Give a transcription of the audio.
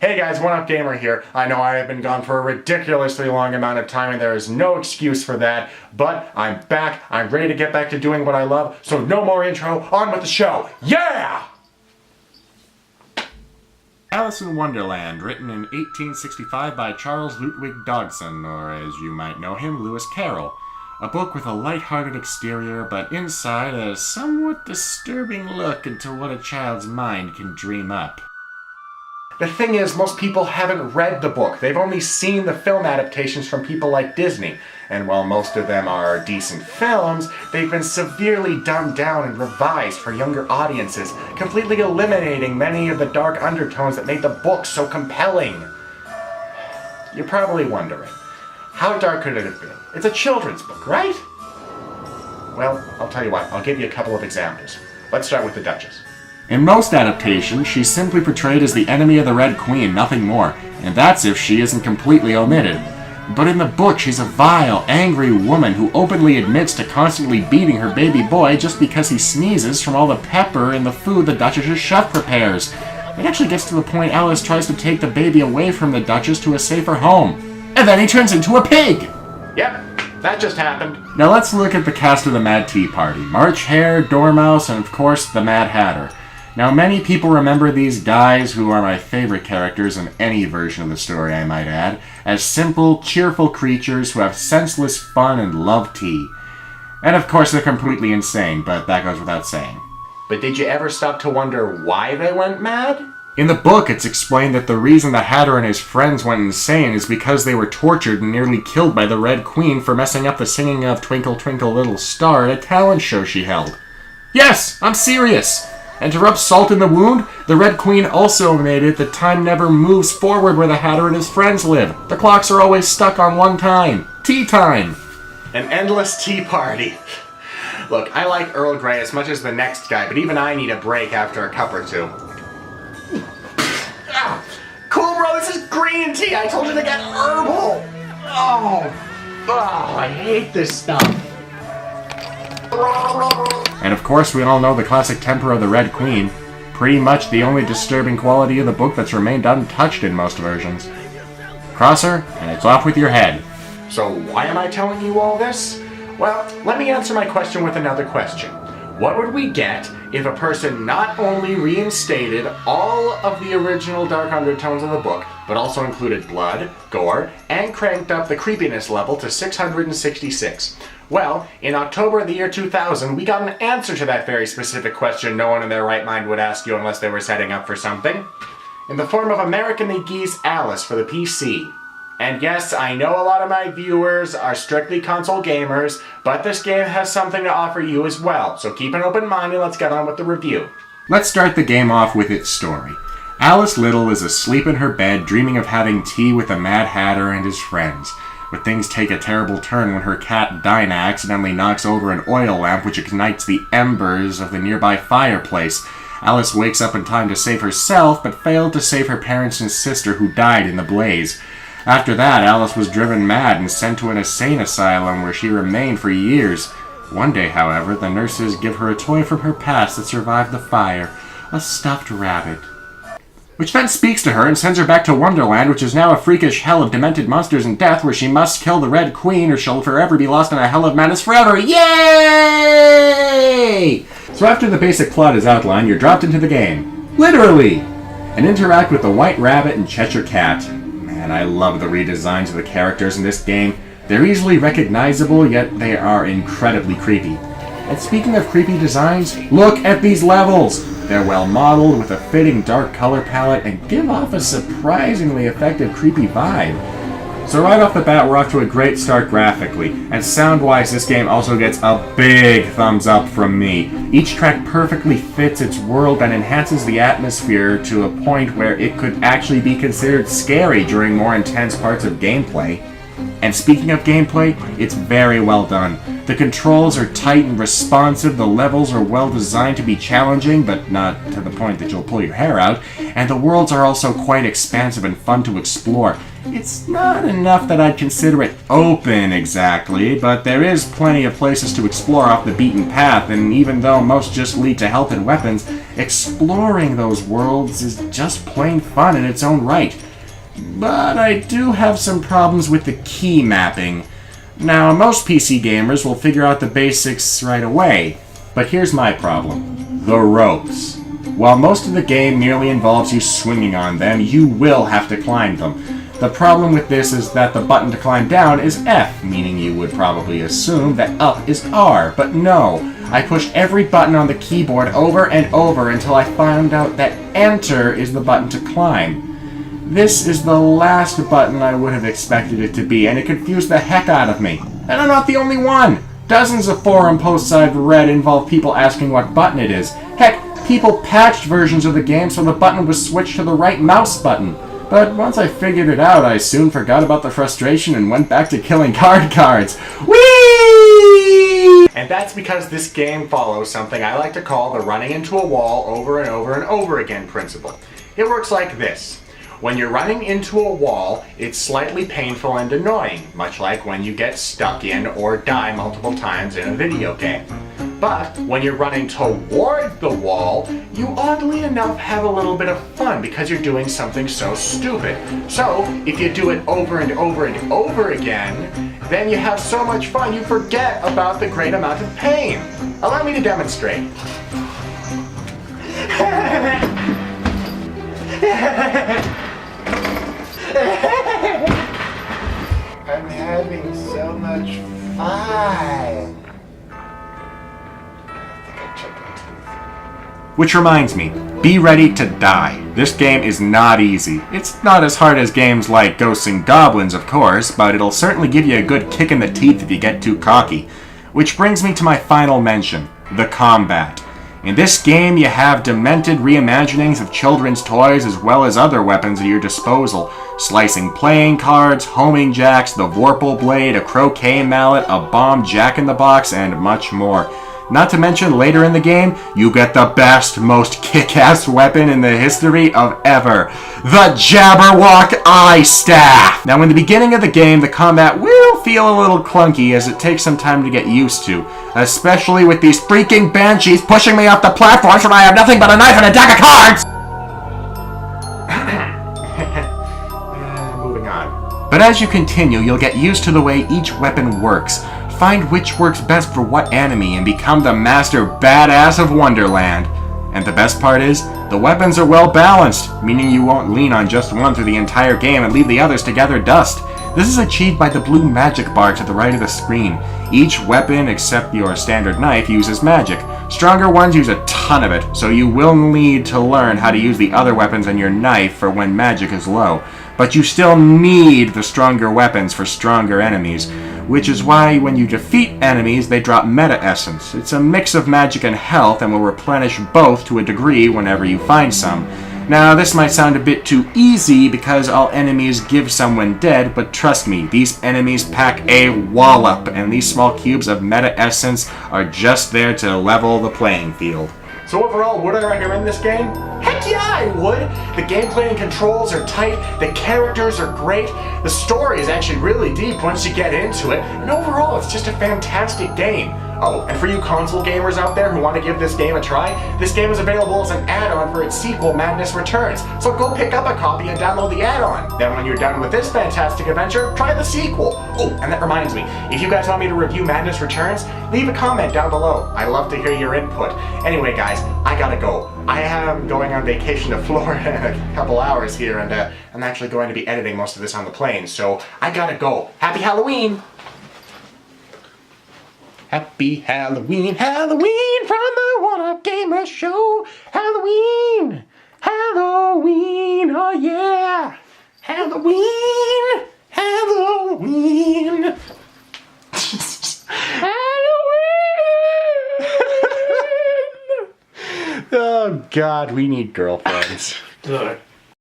Hey guys, Oneupgamer here. I know I have been gone for a ridiculously long amount of time and there is no excuse for that, but I'm back. I'm ready to get back to doing what I love, so no more intro, on with the show. Yeah! Alice in Wonderland, written in 1865 by Charles Ludwig Dodgson, or as you might know him, Lewis Carroll. A book with a light-hearted exterior, but inside a somewhat disturbing look into what a child's mind can dream up. The thing is, most people haven't read the book. They've only seen the film adaptations from people like Disney. And while most of them are decent films, they've been severely dumbed down and revised for younger audiences, completely eliminating many of the dark undertones that made the book so compelling. You're probably wondering, how dark could it have been? It's a children's book, right? Well, I'll tell you what, I'll give you a couple of examples. Let's start with the Duchess. In most adaptations, she's simply portrayed as the enemy of the Red Queen, nothing more, and that's if she isn't completely omitted. But in the book, she's a vile, angry woman who openly admits to constantly beating her baby boy just because he sneezes from all the pepper in the food the Duchess's chef prepares. It actually gets to the point Alice tries to take the baby away from the Duchess to a safer home. And then he turns into a pig! Yep, that just happened. Now let's look at the cast of the Mad Tea Party. March Hare, Dormouse, and of course, the Mad Hatter. Now, many people remember these guys, who are my favorite characters in any version of the story, I might add, as simple, cheerful creatures who have senseless fun and love tea. And of course, they're completely insane, but that goes without saying. But did you ever stop to wonder why they went mad? In the book, it's explained that the reason the Hatter and his friends went insane is because they were tortured and nearly killed by the Red Queen for messing up the singing of Twinkle Twinkle Little Star at a talent show she held. Yes, I'm serious! And to rub salt in the wound, the Red Queen also made it that time never moves forward where the Hatter and his friends live. The clocks are always stuck on one time. Tea time! An endless tea party. Look, I like Earl Grey as much as the next guy, but even I need a break after a cup or two. Ah, cool, bro, this is green tea! I told you to get herbal! Oh, I hate this stuff. And of course, we all know the classic temper of the Red Queen. Pretty much the only disturbing quality of the book that's remained untouched in most versions. Cross her, and it's off with your head. So why am I telling you all this? Well, let me answer my question with another question. What would we get if a person not only reinstated all of the original dark undertones of the book, but also included blood, gore, and cranked up the creepiness level to 666? Well, in October of the year 2000, we got an answer to that very specific question no one in their right mind would ask you unless they were setting up for something. In the form of American Mcgee's Alice for the PC. And yes, I know a lot of my viewers are strictly console gamers, but this game has something to offer you as well, so keep an open mind and let's get on with the review. Let's start the game off with its story. Alice Little is asleep in her bed, dreaming of having tea with the Mad Hatter and his friends. But things take a terrible turn when her cat Dinah accidentally knocks over an oil lamp which ignites the embers of the nearby fireplace. Alice wakes up in time to save herself, but failed to save her parents and sister who died in the blaze. After that, Alice was driven mad and sent to an insane asylum where she remained for years. One day, however, the nurses give her a toy from her past that survived the fire, a stuffed rabbit. Which then speaks to her and sends her back to Wonderland, which is now a freakish hell of demented monsters and death, where she must kill the Red Queen or she'll forever be lost in a hell of madness forever. Yay! So after the basic plot is outlined, you're dropped into the game. Literally! And interact with the White Rabbit and Cheshire Cat. Man, I love the redesigns of the characters in this game. They're easily recognizable, yet they are incredibly creepy. And speaking of creepy designs, look at these levels! They're well modeled with a fitting dark color palette and give off a surprisingly effective creepy vibe. So right off the bat, we're off to a great start graphically, and sound-wise this game also gets a big thumbs up from me. Each track perfectly fits its world and enhances the atmosphere to a point where it could actually be considered scary during more intense parts of gameplay. And speaking of gameplay, it's very well done. The controls are tight and responsive, the levels are well designed to be challenging, but not to the point that you'll pull your hair out, and the worlds are also quite expansive and fun to explore. It's not enough that I'd consider it open exactly, but there is plenty of places to explore off the beaten path, and even though most just lead to health and weapons, exploring those worlds is just plain fun in its own right. But I do have some problems with the key mapping. Now, most PC gamers will figure out the basics right away, but here's my problem. The ropes. While most of the game merely involves you swinging on them, you will have to climb them. The problem with this is that the button to climb down is F, meaning you would probably assume that up is R, but no. I pushed every button on the keyboard over and over until I found out that Enter is the button to climb. This is the last button I would have expected it to be, and it confused the heck out of me. And I'm not the only one! Dozens of forum posts I've read involve people asking what button it is. Heck, people patched versions of the game so the button was switched to the right mouse button. But once I figured it out, I soon forgot about the frustration and went back to killing cards. Whee! And that's because this game follows something I like to call the running into a wall over and over and over again principle. It works like this. When you're running into a wall, it's slightly painful and annoying, much like when you get stuck in or die multiple times in a video game. But when you're running toward the wall, you oddly enough have a little bit of fun because you're doing something so stupid. So, if you do it over and over and over again, then you have so much fun you forget about the great amount of pain. Allow me to demonstrate. I'm having so much fun. Which reminds me, be ready to die. This game is not easy. It's not as hard as games like Ghosts and Goblins, of course, but it'll certainly give you a good kick in the teeth if you get too cocky. Which brings me to my final mention, the combat. In this game, you have demented reimaginings of children's toys as well as other weapons at your disposal. Slicing playing cards, homing jacks, the Vorpal blade, a croquet mallet, a bomb jack-in-the-box, and much more. Not to mention, later in the game, you get the best, most kick-ass weapon in the history of ever. The Jabberwock Eye Staff! Now, in the beginning of the game, the combat will feel a little clunky as it takes some time to get used to. Especially with these freaking banshees pushing me off the platforms when I have nothing but a knife and a deck of cards! Moving on. But as you continue, you'll get used to the way each weapon works. Find which works best for what enemy and become the master badass of Wonderland. And the best part is, the weapons are well balanced, meaning you won't lean on just one through the entire game and leave the others to gather dust. This is achieved by the blue magic bar to the right of the screen. Each weapon, except your standard knife, uses magic. Stronger ones use a ton of it, so you will need to learn how to use the other weapons on your knife for when magic is low. But you still need the stronger weapons for stronger enemies, which is why when you defeat enemies, they drop meta essence. It's a mix of magic and health and will replenish both to a degree whenever you find some. Now, this might sound a bit too easy because all enemies give someone dead, but trust me, these enemies pack a wallop, and these small cubes of meta essence are just there to level the playing field. So overall, would I recommend this game? Heck yeah, I would! The gameplay and controls are tight, the characters are great, the story is actually really deep once you get into it, and overall it's just a fantastic game. Oh, and for you console gamers out there who want to give this game a try, this game is available as an add-on for its sequel, Madness Returns, so go pick up a copy and download the add-on. Then when you're done with this fantastic adventure, try the sequel. Oh, and that reminds me, if you guys want me to review Madness Returns, leave a comment down below. I love to hear your input. Anyway guys, I gotta go. I am going on vacation to Florida in a couple hours here, and I'm actually going to be editing most of this on the plane, so I gotta go. Happy Halloween! Happy Halloween, Halloween from the Oneupgamer show. Halloween, Halloween, oh yeah. Halloween, Halloween. Halloween. Oh God, we need girlfriends.